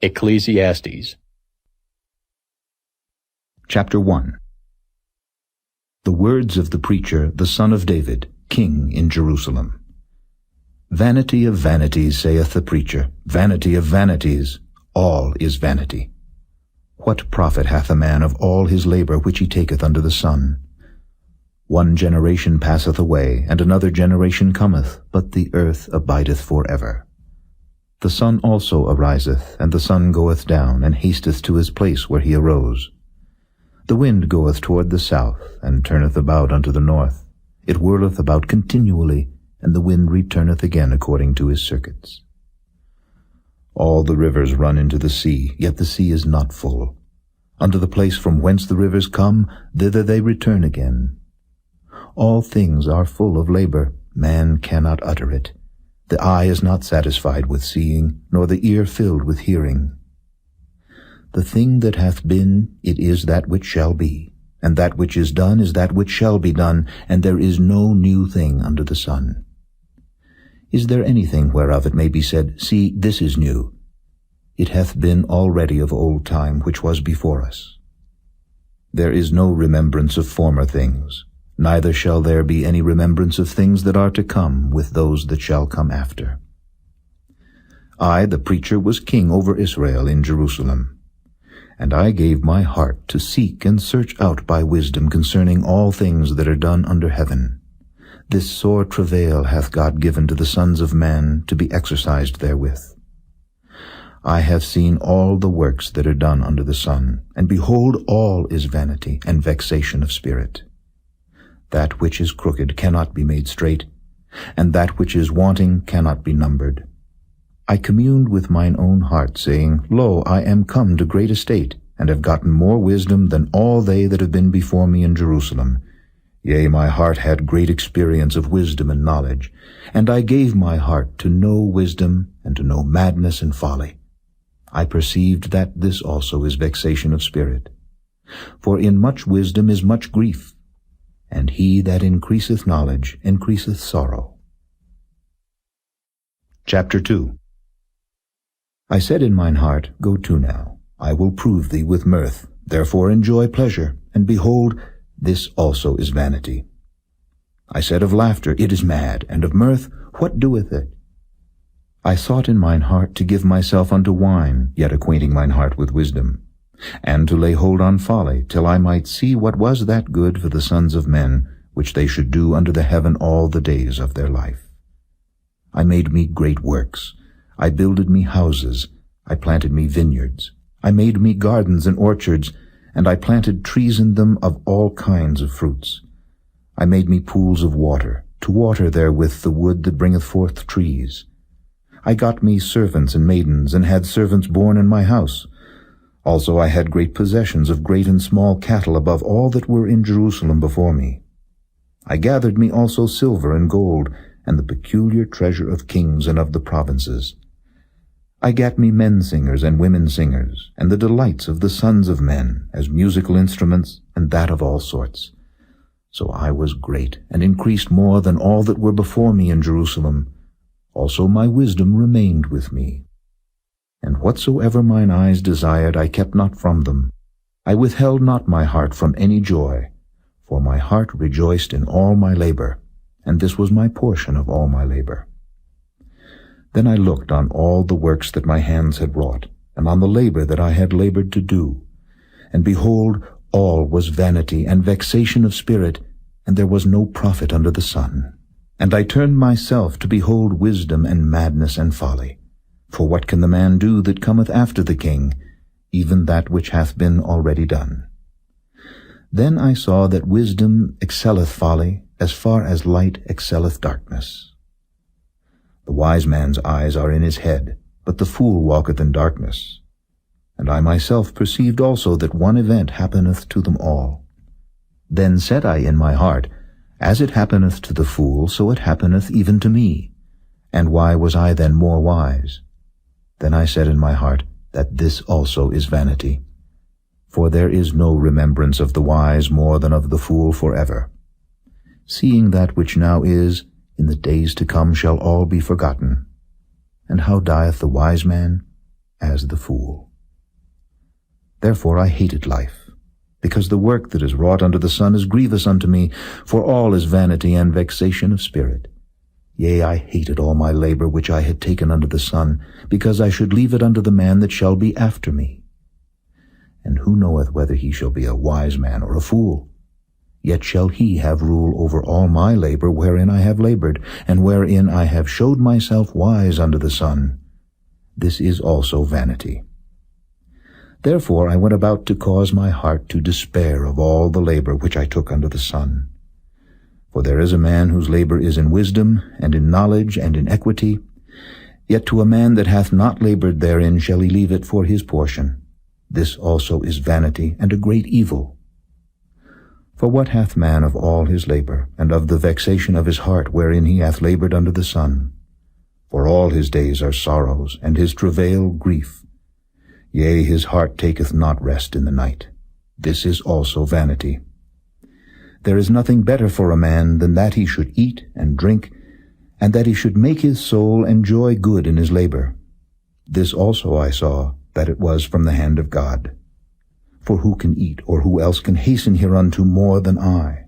Ecclesiastes. Chapter 1. The words of the preacher, the son of David, king in Jerusalem. Vanity of vanities, saith the preacher, vanity of vanities, all is vanity. What profit hath a man of all his labor which he taketh under the sun? One generation passeth away, and another generation cometh, but the earth abideth for ever. The sun also ariseth, and the sun goeth down, and hasteth to his place where he arose. The wind goeth toward the south, and turneth about unto the north. It whirleth about continually, and the wind returneth again according to his circuits. All the rivers run into the sea, yet the sea is not full. Unto the place from whence the rivers come, thither they return again. All things are full of labor, man cannot utter it. The eye is not satisfied with seeing, nor the ear filled with hearing. The thing that hath been, it is that which shall be, and that which is done is that which shall be done, and there is no new thing under the sun. Is there anything whereof it may be said, See, this is new? It hath been already of old time which was before us. There is no remembrance of former things, neither shall there be any remembrance of things that are to come with those that shall come after. I, the preacher, was king over Israel in Jerusalem. And I gave my heart to seek and search out by wisdom concerning all things that are done under heaven. This sore travail hath God given to the sons of men to be exercised therewith. I have seen all the works that are done under the sun, and behold, all is vanity and vexation of spirit. That which is crooked cannot be made straight, and that which is wanting cannot be numbered. I communed with mine own heart, saying, Lo, I am come to great estate, and have gotten more wisdom than all they that have been before me in Jerusalem. Yea, my heart had great experience of wisdom and knowledge, and I gave my heart to know wisdom and to know madness and folly. I perceived that this also is vexation of spirit. For in much wisdom is much grief, and he that increaseth knowledge increaseth sorrow. Chapter 2. I said in mine heart, Go to now, I will prove thee with mirth, therefore enjoy pleasure, and behold, this also is vanity. I said of laughter, It is mad, and of mirth, what doeth it? I sought in mine heart to give myself unto wine, yet acquainting mine heart with wisdom, and to lay hold on folly, till I might see what was that good for the sons of men, which they should do under the heaven all the days of their life. I made me great works. I builded me houses. I planted me vineyards. I made me gardens and orchards, and I planted trees in them of all kinds of fruits. I made me pools of water, to water therewith the wood that bringeth forth trees. I got me servants and maidens, and had servants born in my house. Also I had great possessions of great and small cattle above all that were in Jerusalem before me. I gathered me also silver and gold, and the peculiar treasure of kings and of the provinces. I gat me men singers and women singers, and the delights of the sons of men, as musical instruments, and that of all sorts. So I was great, and increased more than all that were before me in Jerusalem. Also my wisdom remained with me. And whatsoever mine eyes desired I kept not from them. I withheld not my heart from any joy, for my heart rejoiced in all my labor, and this was my portion of all my labor. Then I looked on all the works that my hands had wrought, and on the labor that I had labored to do. And behold, all was vanity and vexation of spirit, and there was no profit under the sun. And I turned myself to behold wisdom and madness and folly. For what can the man do that cometh after the king, even that which hath been already done? Then I saw that wisdom excelleth folly, as far as light excelleth darkness. The wise man's eyes are in his head, but the fool walketh in darkness. And I myself perceived also that one event happeneth to them all. Then said I in my heart, As it happeneth to the fool, so it happeneth even to me. And why was I then more wise? Then I said in my heart, That this also is vanity. For there is no remembrance of the wise more than of the fool forever. Seeing that which now is, in the days to come shall all be forgotten. And how dieth the wise man? as the fool. Therefore I hated life, because the work that is wrought under the sun is grievous unto me, for all is vanity and vexation of spirit. Yea, I hated all my labor which I had taken under the sun, because I should leave it unto the man that shall be after me. And who knoweth whether he shall be a wise man or a fool? Yet shall he have rule over all my labor wherein I have labored, and wherein I have showed myself wise under the sun. This is also vanity. Therefore I went about to cause my heart to despair of all the labor which I took under the sun. For there is a man whose labor is in wisdom, and in knowledge, and in equity. Yet to a man that hath not labored therein shall he leave it for his portion. This also is vanity, and a great evil. For what hath man of all his labor, and of the vexation of his heart wherein he hath labored under the sun? For all his days are sorrows, and his travail grief. Yea, his heart taketh not rest in the night. This is also vanity. There is nothing better for a man than that he should eat and drink, and that he should make his soul enjoy good in his labor. This also I saw, that it was from the hand of God. For who can eat, or who else can hasten hereunto more than I?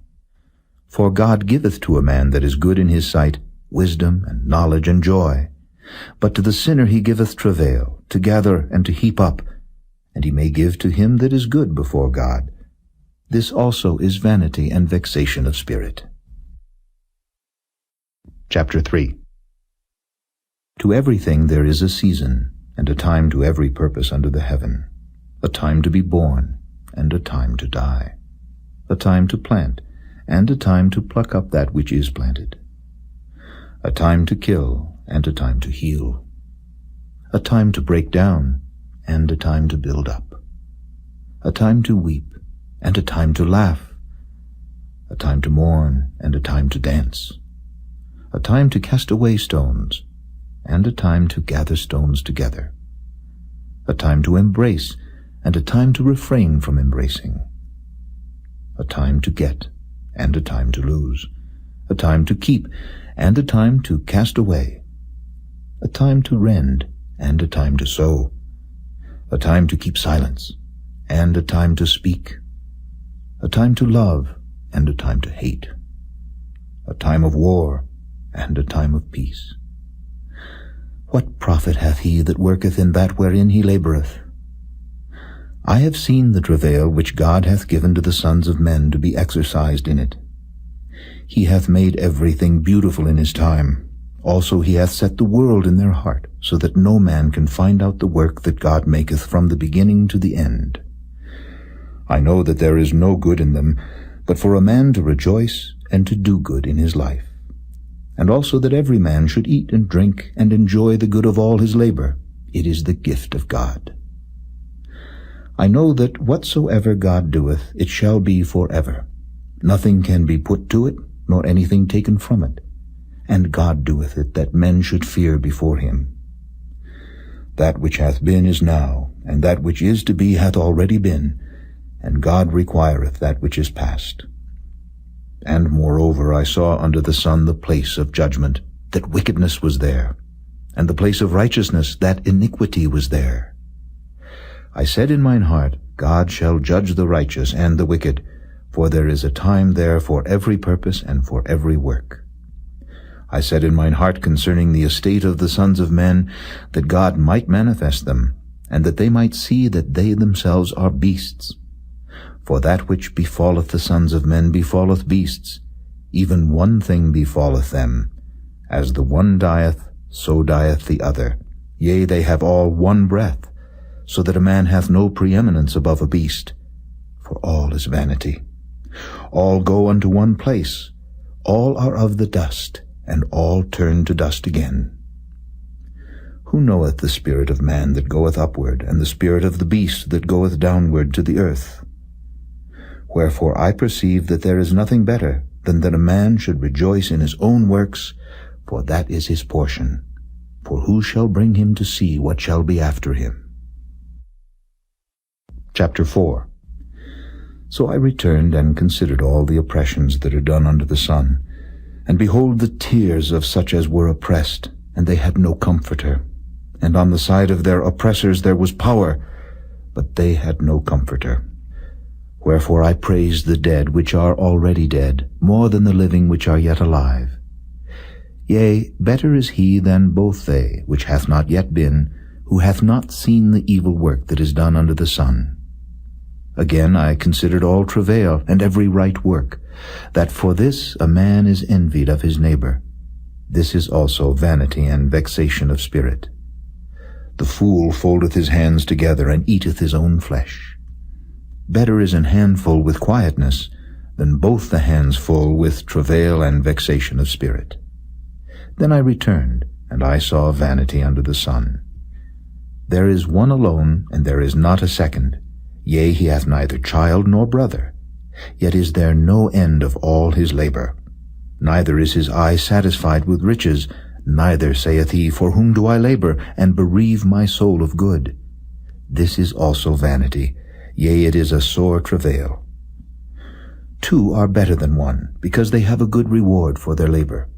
For God giveth to a man that is good in his sight wisdom and knowledge and joy. But to the sinner he giveth travail, to gather and to heap up, and he may give to him that is good before God. This also is vanity and vexation of spirit. Chapter 3. To everything there is a season, and a time to every purpose under the heaven, a time to be born, and a time to die, a time to plant, and a time to pluck up that which is planted, a time to kill, and a time to heal, a time to break down, and a time to build up, a time to weep, and a time to laugh, a time to mourn, and a time to dance, a time to cast away stones, and a time to gather stones together, a time to embrace, and a time to refrain from embracing, a time to get, and a time to lose, a time to keep, and a time to cast away, a time to rend, and a time to sow, a time to keep silence, and a time to speak, a time to love, and a time to hate, a time of war, and a time of peace. What profit hath he that worketh in that wherein he laboureth? I have seen the travail which God hath given to the sons of men to be exercised in it. He hath made everything beautiful in his time. Also he hath set the world in their heart, so that no man can find out the work that God maketh from the beginning to the end. I know that there is no good in them, but for a man to rejoice and to do good in his life, and also that every man should eat and drink and enjoy the good of all his labor. It is the gift of God. I know that whatsoever God doeth, it shall be forever. Nothing can be put to it, nor anything taken from it. And God doeth it, that men should fear before him. That which hath been is now, and that which is to be hath already been, and God requireth that which is past. And moreover I saw under the sun the place of judgment, that wickedness was there, and the place of righteousness, that iniquity was there. I said in mine heart, God shall judge the righteous and the wicked, for there is a time there for every purpose and for every work. I said in mine heart concerning the estate of the sons of men, that God might manifest them, and that they might see that they themselves are beasts. For that which befalleth the sons of men befalleth beasts, even one thing befalleth them. As the one dieth, so dieth the other. Yea, they have all one breath, so that a man hath no preeminence above a beast. For all is vanity. All go unto one place. All are of the dust, and all turn to dust again. Who knoweth the spirit of man that goeth upward, and the spirit of the beast that goeth downward to the earth? Wherefore I perceive that there is nothing better than that a man should rejoice in his own works, for that is his portion. For who shall bring him to see what shall be after him? Chapter 4. So I returned and considered all the oppressions that are done under the sun, and behold the tears of such as were oppressed, and they had no comforter. and on the side of their oppressors there was power, but they had no comforter. Wherefore I praise the dead which are already dead, more than the living which are yet alive. Yea, better is he than both they, which hath not yet been, who hath not seen the evil work that is done under the sun. Again I considered all travail and every right work, that for this a man is envied of his neighbor. This is also vanity and vexation of spirit. The fool foldeth his hands together, and eateth his own flesh. Better is an handful with quietness, than both the hands full with travail and vexation of spirit. Then I returned, and I saw vanity under the sun. There is one alone, and there is not a second. Yea, he hath neither child nor brother. Yet is there no end of all his labor. Neither is his eye satisfied with riches, neither saith he, For whom do I labor, and bereave my soul of good? This is also vanity, yea, it is a sore travail. Two are better than one, because they have a good reward for their labor.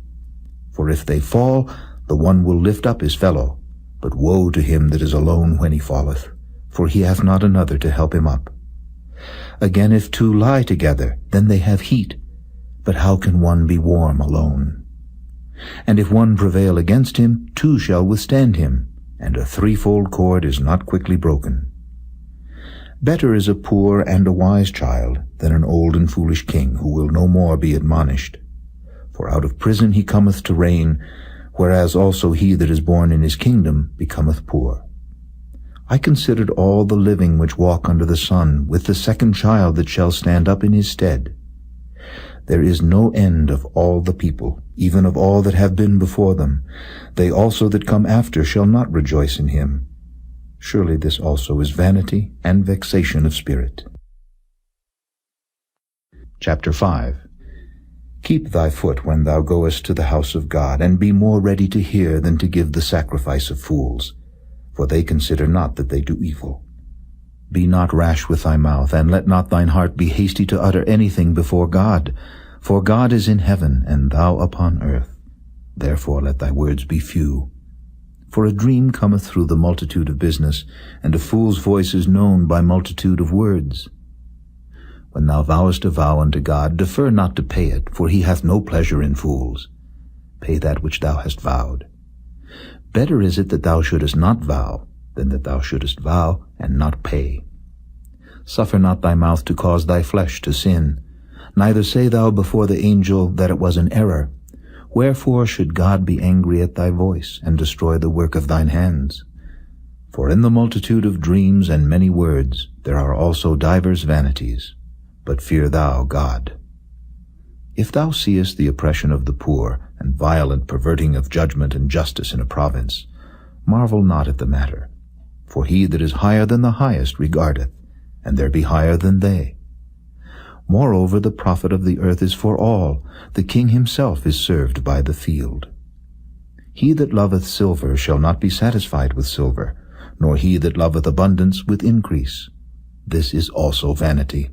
For if they fall, the one will lift up his fellow. But woe to him that is alone when he falleth, for he hath not another to help him up. Again, if two lie together, then they have heat. But how can one be warm alone? And if one prevail against him, two shall withstand him, and a threefold cord is not quickly broken. Better is a poor and a wise child than an old and foolish king, who will no more be admonished. For out of prison he cometh to reign, whereas also he that is born in his kingdom becometh poor. I considered all the living which walk under the sun, with the second child that shall stand up in his stead. There is no end of all the people, even of all that have been before them. They also that come after shall not rejoice in him. Surely this also is vanity and vexation of spirit. Chapter 5. Keep thy foot when thou goest to the house of God, and be more ready to hear than to give the sacrifice of fools, for they consider not that they do evil. Be not rash with thy mouth, and let not thine heart be hasty to utter anything before God, for God is in heaven, and thou upon earth. Therefore let thy words be few. For a dream cometh through the multitude of business, and a fool's voice is known by multitude of words. When thou vowest a vow unto God, defer not to pay it, for he hath no pleasure in fools. Pay that which thou hast vowed. Better is it that thou shouldest not vow, than that thou shouldest vow and not pay. Suffer not thy mouth to cause thy flesh to sin, neither say thou before the angel that it was an error. Wherefore should God be angry at thy voice, and destroy the work of thine hands? For in the multitude of dreams and many words there are also divers vanities. But fear thou God. If thou seest the oppression of the poor, and violent perverting of judgment and justice in a province, marvel not at the matter. For he that is higher than the highest regardeth, and there be higher than they. Moreover, the profit of the earth is for all. The king himself is served by the field. He that loveth silver shall not be satisfied with silver, nor he that loveth abundance with increase. This is also vanity.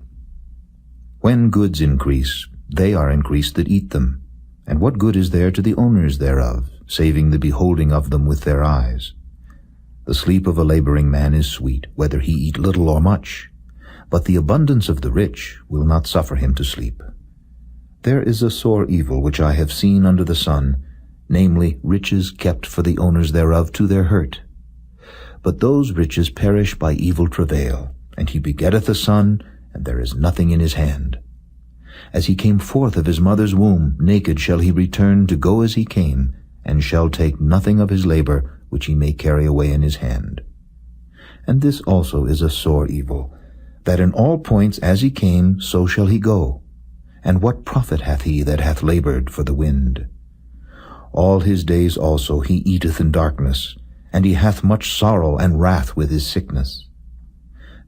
When goods increase, they are increased that eat them. And what good is there to the owners thereof, saving the beholding of them with their eyes? The sleep of a laboring man is sweet, whether he eat little or much. But the abundance of the rich will not suffer him to sleep. There is a sore evil which I have seen under the sun, namely, riches kept for the owners thereof to their hurt. But those riches perish by evil travail, and he begetteth a son, and there is nothing in his hand. As he came forth of his mother's womb, naked shall he return to go as he came, and shall take nothing of his labor which he may carry away in his hand. And this also is a sore evil, that in all points as he came, so shall he go. And what profit hath he that hath labored for the wind? All his days also he eateth in darkness, and he hath much sorrow and wrath with his sickness.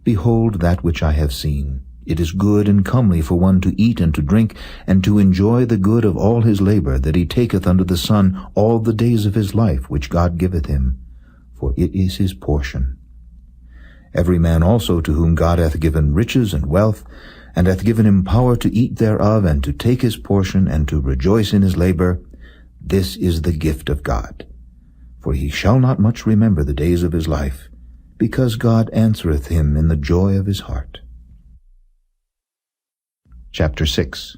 Behold that which I have seen. It is good and comely for one to eat and to drink, and to enjoy the good of all his labor that he taketh under the sun all the days of his life which God giveth him, for it is his portion. Every man also to whom God hath given riches and wealth, and hath given him power to eat thereof, and to take his portion, and to rejoice in his labor, this is the gift of God. For he shall not much remember the days of his life, because God answereth him in the joy of his heart. Chapter 6.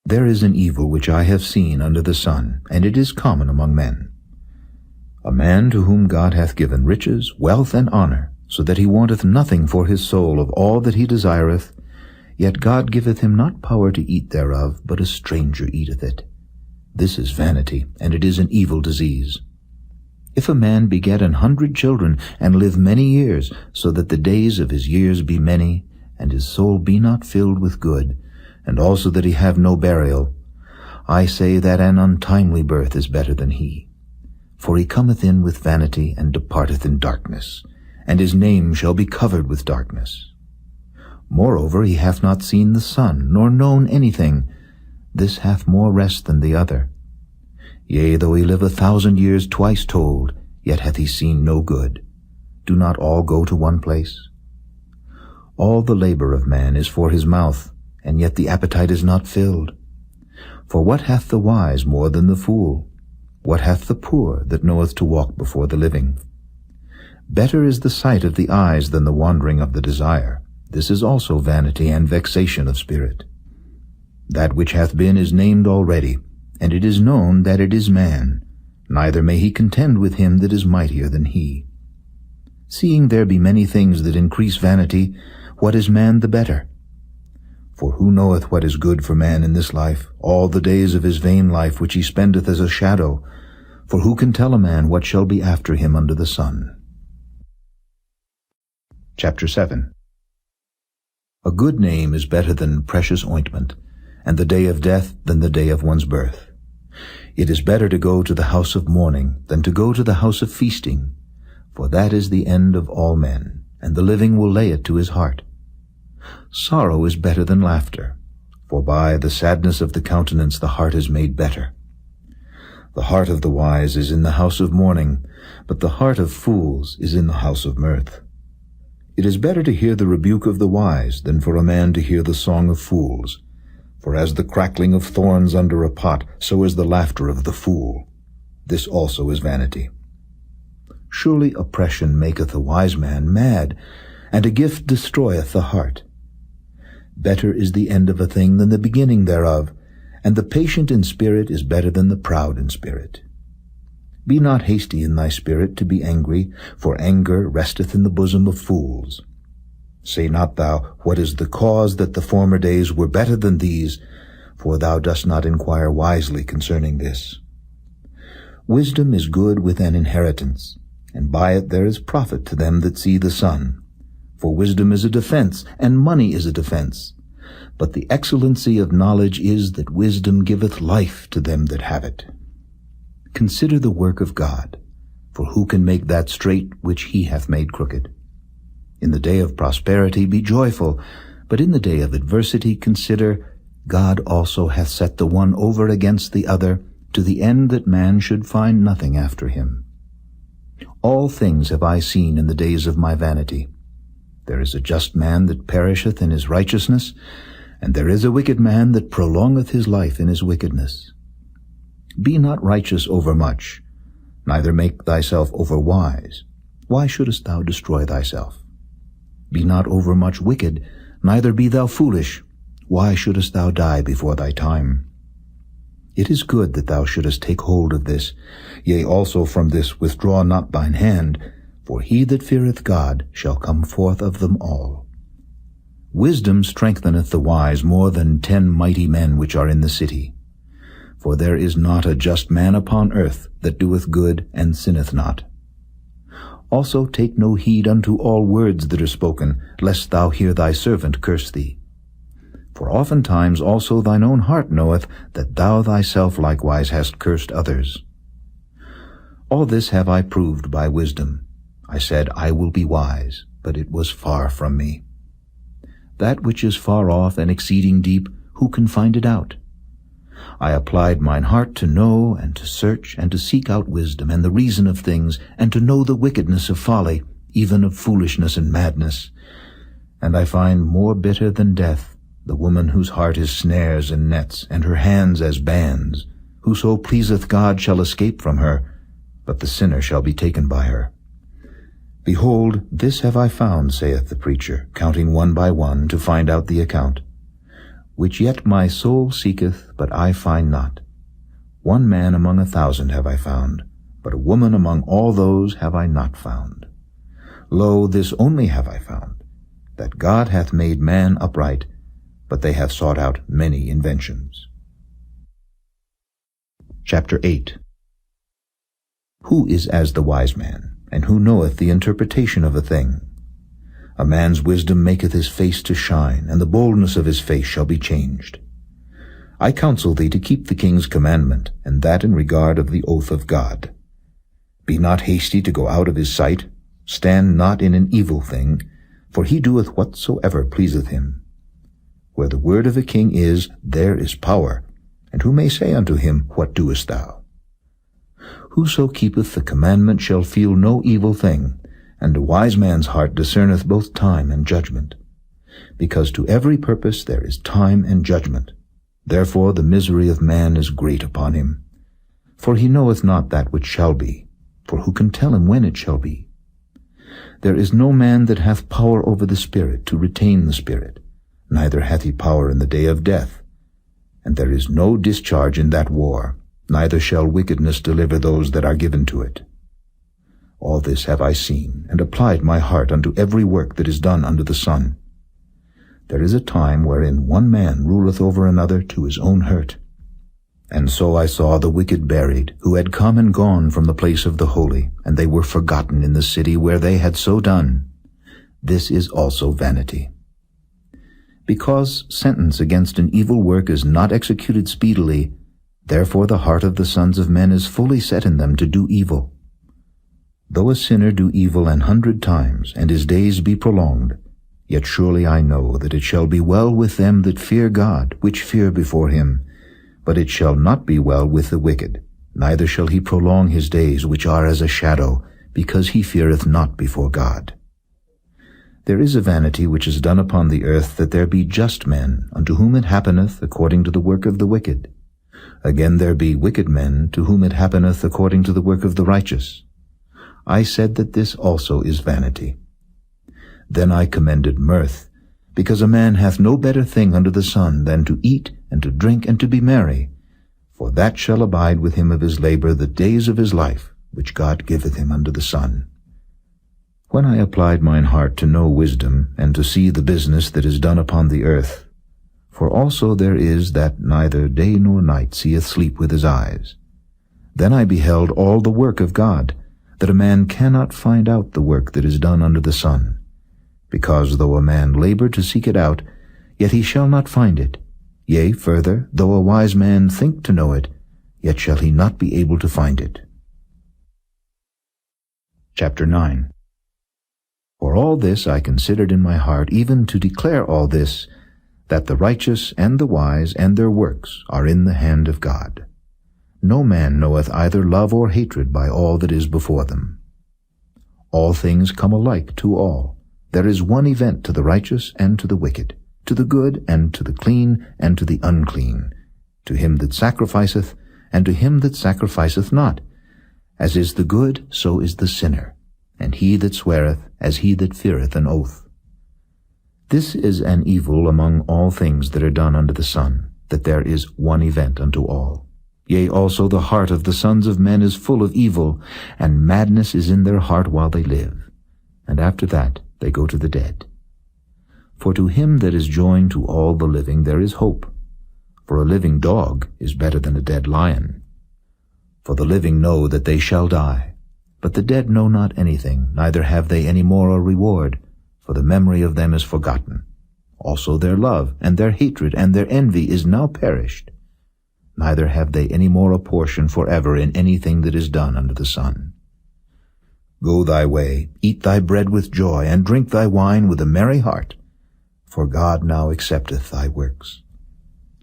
There is an evil which I have seen under the sun, and it is common among men. A man to whom God hath given riches, wealth, and honor, so that he wanteth nothing for his soul of all that he desireth, yet God giveth him not power to eat thereof, but a stranger eateth it. This is vanity, and it is an evil disease. If a man beget 100 children, and live many years, so that the days of his years be many, and his soul be not filled with good, and also that he have no burial, I say that an untimely birth is better than he. For he cometh in with vanity, and departeth in darkness, and his name shall be covered with darkness. Moreover, he hath not seen the sun, nor known anything. This hath more rest than the other. Yea, though he live 1,000 years twice told, yet hath he seen no good. Do not all go to one place? All the labor of man is for his mouth, and yet the appetite is not filled. For what hath the wise more than the fool? What hath the poor that knoweth to walk before the living? Better is the sight of the eyes than the wandering of the desire. This is also vanity and vexation of spirit. That which hath been is named already, and it is known that it is man, neither may he contend with him that is mightier than he. Seeing there be many things that increase vanity, what is man the better? For who knoweth what is good for man in this life, all the days of his vain life which he spendeth as a shadow? For who can tell a man what shall be after him under the sun? Chapter 7. A good name is better than precious ointment, and the day of death than the day of one's birth. It is better to go to the house of mourning than to go to the house of feasting, for that is the end of all men, and the living will lay it to his heart. Sorrow is better than laughter, for by the sadness of the countenance the heart is made better. The heart of the wise is in the house of mourning, but the heart of fools is in the house of mirth. It is better to hear the rebuke of the wise than for a man to hear the song of fools. For as the crackling of thorns under a pot, so is the laughter of the fool. This also is vanity. Surely oppression maketh a wise man mad, and a gift destroyeth the heart. Better is the end of a thing than the beginning thereof, and the patient in spirit is better than the proud in spirit. Be not hasty in thy spirit to be angry, for anger resteth in the bosom of fools. Say not thou, what is the cause that the former days were better than these? For thou dost not inquire wisely concerning this. Wisdom is good with an inheritance, and by it there is profit to them that see the sun. For wisdom is a defense, and money is a defense. But the excellency of knowledge is that wisdom giveth life to them that have it. Consider the work of God, for who can make that straight which he hath made crooked? In the day of prosperity be joyful, but in the day of adversity consider, God also hath set the one over against the other, to the end that man should find nothing after him. All things have I seen in the days of my vanity. There is a just man that perisheth in his righteousness, and there is a wicked man that prolongeth his life in his wickedness. Be not righteous overmuch, neither make thyself overwise. Why shouldest thou destroy thyself? Be not overmuch wicked, neither be thou foolish. Why shouldest thou die before thy time? It is good that thou shouldest take hold of this, yea, also from this withdraw not thine hand, for he that feareth God shall come forth of them all. Wisdom strengtheneth the wise more than 10 mighty men which are in the city. For there is not a just man upon earth that doeth good and sinneth not. Also take no heed unto all words that are spoken, lest thou hear thy servant curse thee. For oftentimes also thine own heart knoweth that thou thyself likewise hast cursed others. All this have I proved by wisdom. I said, I will be wise, but it was far from me. That which is far off and exceeding deep, who can find it out? I applied mine heart to know and to search and to seek out wisdom and the reason of things, and to know the wickedness of folly, even of foolishness and madness. And I find more bitter than death the woman whose heart is snares and nets, and her hands as bands. Whoso pleaseth God shall escape from her, but the sinner shall be taken by her. Behold, this have I found, saith the preacher, counting one by one, to find out the account. Which yet my soul seeketh, but I find not. One man among 1,000 have I found, but a woman among all those have I not found. Lo, this only have I found, that God hath made man upright, but they have sought out many inventions. Chapter 8. Who is as the wise man, and who knoweth the interpretation of a thing? A man's wisdom maketh his face to shine, and the boldness of his face shall be changed. I counsel thee to keep the king's commandment, and that in regard of the oath of God. Be not hasty to go out of his sight, stand not in an evil thing, for he doeth whatsoever pleaseth him. Where the word of a king is, there is power, and who may say unto him, What doest thou? Whoso keepeth the commandment shall feel no evil thing, and a wise man's heart discerneth both time and judgment. Because to every purpose there is time and judgment. Therefore the misery of man is great upon him. For he knoweth not that which shall be, for who can tell him when it shall be? There is no man that hath power over the Spirit to retain the Spirit, neither hath he power in the day of death. And there is no discharge in that war, neither shall wickedness deliver those that are given to it. All this have I seen, and applied my heart unto every work that is done under the sun. There is a time wherein one man ruleth over another to his own hurt. And so I saw the wicked buried, who had come and gone from the place of the holy, and they were forgotten in the city where they had so done. This is also vanity. Because sentence against an evil work is not executed speedily, therefore the heart of the sons of men is fully set in them to do evil. Though a sinner do evil 100 times, and his days be prolonged, yet surely I know that it shall be well with them that fear God, which fear before him. But it shall not be well with the wicked, neither shall he prolong his days, which are as a shadow, because he feareth not before God. There is a vanity which is done upon the earth, that there be just men, unto whom it happeneth according to the work of the wicked. Again there be wicked men, to whom it happeneth according to the work of the righteous. I said that this also is vanity. Then I commended mirth, because a man hath no better thing under the sun than to eat and to drink and to be merry, for that shall abide with him of his labor the days of his life, which God giveth him under the sun. When I applied mine heart to know wisdom, and to see the business that is done upon the earth, for also there is that neither day nor night seeth sleep with his eyes, then I beheld all the work of God, that a man cannot find out the work that is done under the sun. Because though a man labor to seek it out, yet he shall not find it. Yea, further, though a wise man think to know it, yet shall he not be able to find it. Chapter 9. For all this I considered in my heart, even to declare all this, that the righteous and the wise and their works are in the hand of God. No man knoweth either love or hatred by all that is before them. All things come alike to all. There is one event to the righteous and to the wicked, to the good and to the clean and to the unclean, to him that sacrificeth and to him that sacrificeth not. As is the good, so is the sinner, and he that sweareth, as he that feareth an oath. This is an evil among all things that are done under the sun, that there is one event unto all. Yea, also the heart of the sons of men is full of evil, and madness is in their heart while they live, and after that they go to the dead. For to him that is joined to all the living there is hope. For a living dog is better than a dead lion. For the living know that they shall die, but the dead know not anything, neither have they any more a reward, for the memory of them is forgotten. Also their love, and their hatred, and their envy is now perished. Neither have they any more a portion forever in anything that is done under the sun. Go thy way, eat thy bread with joy, and drink thy wine with a merry heart, for God now accepteth thy works.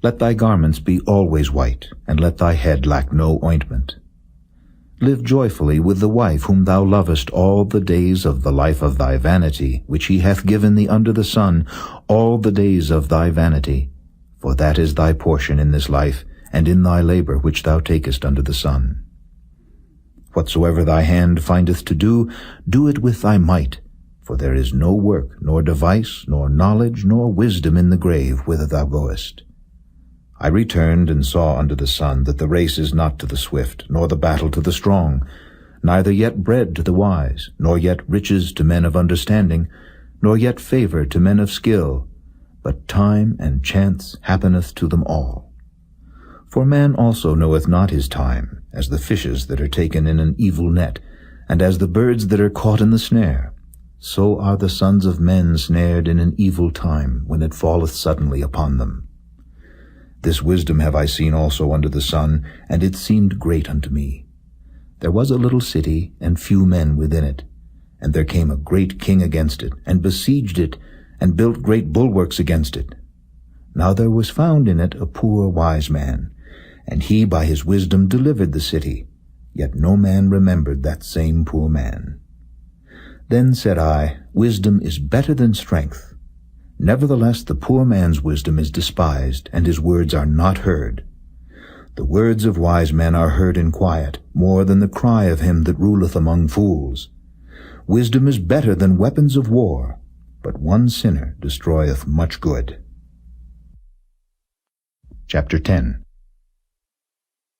Let thy garments be always white, and let thy head lack no ointment. Live joyfully with the wife whom thou lovest all the days of the life of thy vanity, which he hath given thee under the sun, all the days of thy vanity, for that is thy portion in this life, and in thy labor which thou takest under the sun. Whatsoever thy hand findeth to do, do it with thy might. For there is no work, nor device, nor knowledge, nor wisdom in the grave whither thou goest. I returned and saw under the sun that the race is not to the swift, nor the battle to the strong, neither yet bread to the wise, nor yet riches to men of understanding, nor yet favor to men of skill, but time and chance happeneth to them all. For man also knoweth not his time, as the fishes that are taken in an evil net, and as the birds that are caught in the snare. So are the sons of men snared in an evil time, when it falleth suddenly upon them. This wisdom have I seen also under the sun, and it seemed great unto me. There was a little city, and few men within it. And there came a great king against it, and besieged it, and built great bulwarks against it. Now there was found in it a poor wise man, and he by his wisdom delivered the city, yet no man remembered that same poor man. Then said I, Wisdom is better than strength. Nevertheless the poor man's wisdom is despised, and his words are not heard. The words of wise men are heard in quiet, more than the cry of him that ruleth among fools. Wisdom is better than weapons of war, but one sinner destroyeth much good. Chapter 10.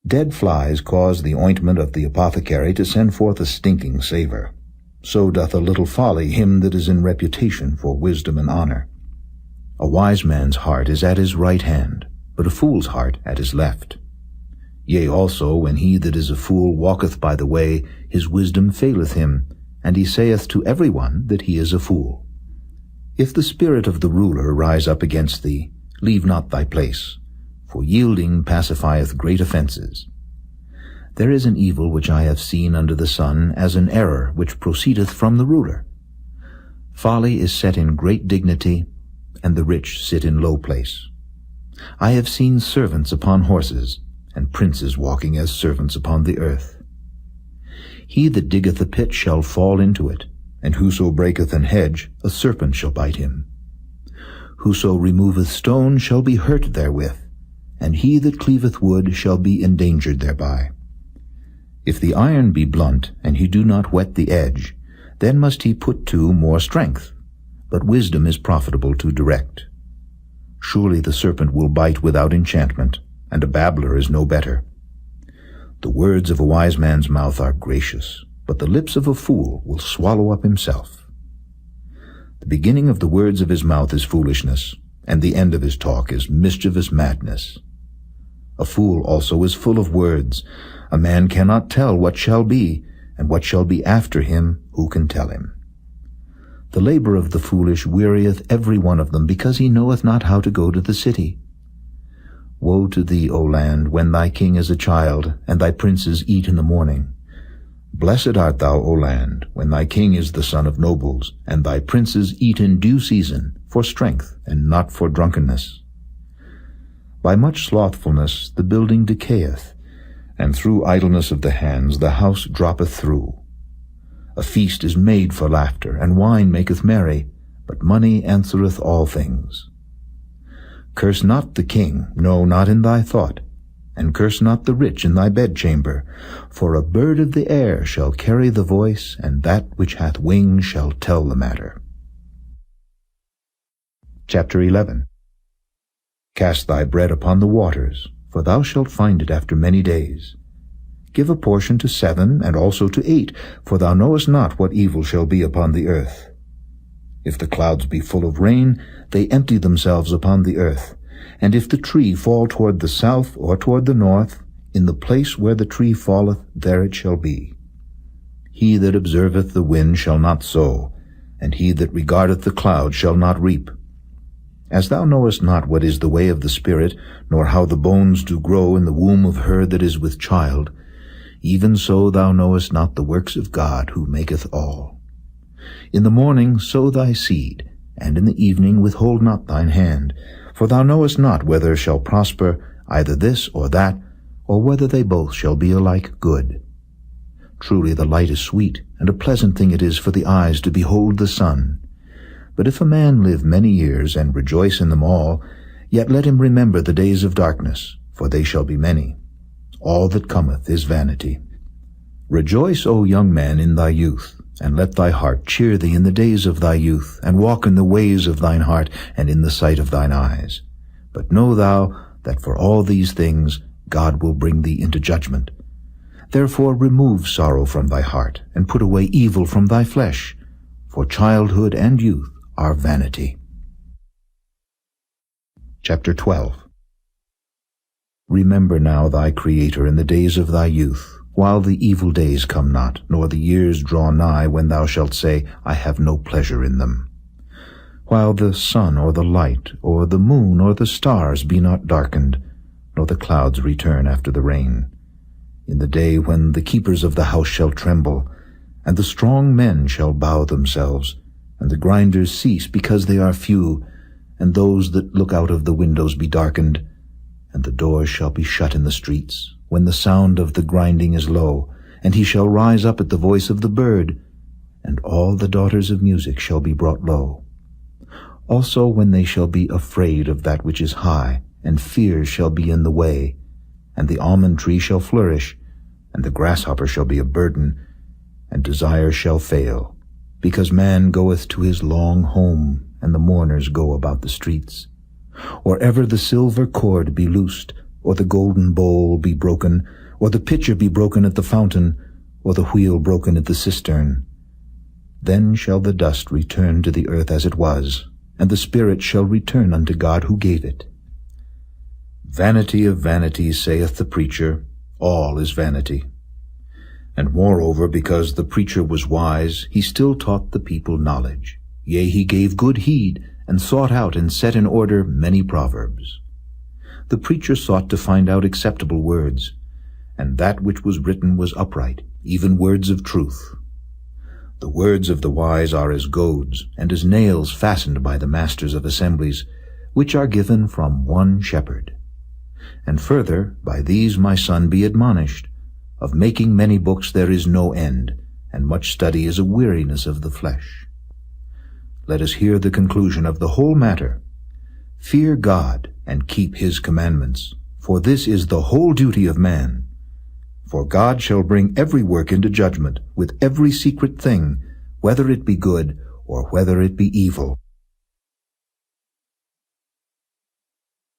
Dead flies cause the ointment of the apothecary to send forth a stinking savour. So doth a little folly him that is in reputation for wisdom and honour. A wise man's heart is at his right hand, but a fool's heart at his left. Yea, also, when he that is a fool walketh by the way, his wisdom faileth him, and he saith to every one that he is a fool. If the spirit of the ruler rise up against thee, leave not thy place, for yielding pacifieth great offences. There is an evil which I have seen under the sun, as an error which proceedeth from the ruler. Folly is set in great dignity, and the rich sit in low place. I have seen servants upon horses, and princes walking as servants upon the earth. He that diggeth a pit shall fall into it, and whoso breaketh an hedge, a serpent shall bite him. Whoso removeth stone shall be hurt therewith, and he that cleaveth wood shall be endangered thereby. If the iron be blunt, and he do not whet the edge, then must he put to more strength. But wisdom is profitable to direct. Surely the serpent will bite without enchantment, and a babbler is no better. The words of a wise man's mouth are gracious, but the lips of a fool will swallow up himself. The beginning of the words of his mouth is foolishness, and the end of his talk is mischievous madness. A fool also is full of words. A man cannot tell what shall be, and what shall be after him, who can tell him? The labor of the foolish wearieth every one of them, because he knoweth not how to go to the city. Woe to thee, O land, when thy king is a child, and thy princes eat in the morning. Blessed art thou, O land, when thy king is the son of nobles, and thy princes eat in due season, for strength, and not for drunkenness. By much slothfulness the building decayeth, and through idleness of the hands the house droppeth through. A feast is made for laughter, and wine maketh merry, but money answereth all things. Curse not the king, no, not in thy thought, and curse not the rich in thy bedchamber, for a bird of the air shall carry the voice, and that which hath wings shall tell the matter. Chapter 11. Cast thy bread upon the waters, for thou shalt find it after many days. Give a portion to 7, and also to 8, for thou knowest not what evil shall be upon the earth. If the clouds be full of rain, they empty themselves upon the earth. And if the tree fall toward the south or toward the north, in the place where the tree falleth, there it shall be. He that observeth the wind shall not sow, and he that regardeth the cloud shall not reap. As thou knowest not what is the way of the Spirit, nor how the bones do grow in the womb of her that is with child, even so thou knowest not the works of God, who maketh all. In the morning sow thy seed, and in the evening withhold not thine hand, for thou knowest not whether shall prosper either this or that, or whether they both shall be alike good. Truly the light is sweet, and a pleasant thing it is for the eyes to behold the sun. But if a man live many years, and rejoice in them all, yet let him remember the days of darkness, for they shall be many. All that cometh is vanity. Rejoice, O young man, in thy youth, and let thy heart cheer thee in the days of thy youth, and walk in the ways of thine heart, and in the sight of thine eyes. But know thou that for all these things God will bring thee into judgment. Therefore remove sorrow from thy heart, and put away evil from thy flesh, for childhood and youth are vanity. Chapter 12. Remember now thy Creator in the days of thy youth, while the evil days come not, nor the years draw nigh, when thou shalt say, I have no pleasure in them. While the sun or the light, or the moon or the stars be not darkened, nor the clouds return after the rain. In the day when the keepers of the house shall tremble, and the strong men shall bow themselves, and the grinders cease because they are few, and those that look out of the windows be darkened, and the doors shall be shut in the streets, when the sound of the grinding is low, and he shall rise up at the voice of the bird, and all the daughters of music shall be brought low. Also when they shall be afraid of that which is high, and fear shall be in the way, and the almond tree shall flourish, and the grasshopper shall be a burden, and desire shall fail, because man goeth to his long home, and the mourners go about the streets. Or ever the silver cord be loosed, or the golden bowl be broken, or the pitcher be broken at the fountain, or the wheel broken at the cistern. Then shall the dust return to the earth as it was, and the spirit shall return unto God who gave it. Vanity of vanities, saith the preacher, all is vanity. And moreover, because the preacher was wise, he still taught the people knowledge. Yea, he gave good heed, and sought out and set in order many proverbs. The preacher sought to find out acceptable words, and that which was written was upright, even words of truth. The words of the wise are as goads, and as nails fastened by the masters of assemblies, which are given from one shepherd. And further, by these, my son, be admonished. Of making many books there is no end, and much study is a weariness of the flesh. Let us hear the conclusion of the whole matter. Fear God, and keep his commandments, for this is the whole duty of man. For God shall bring every work into judgment, with every secret thing, whether it be good or whether it be evil.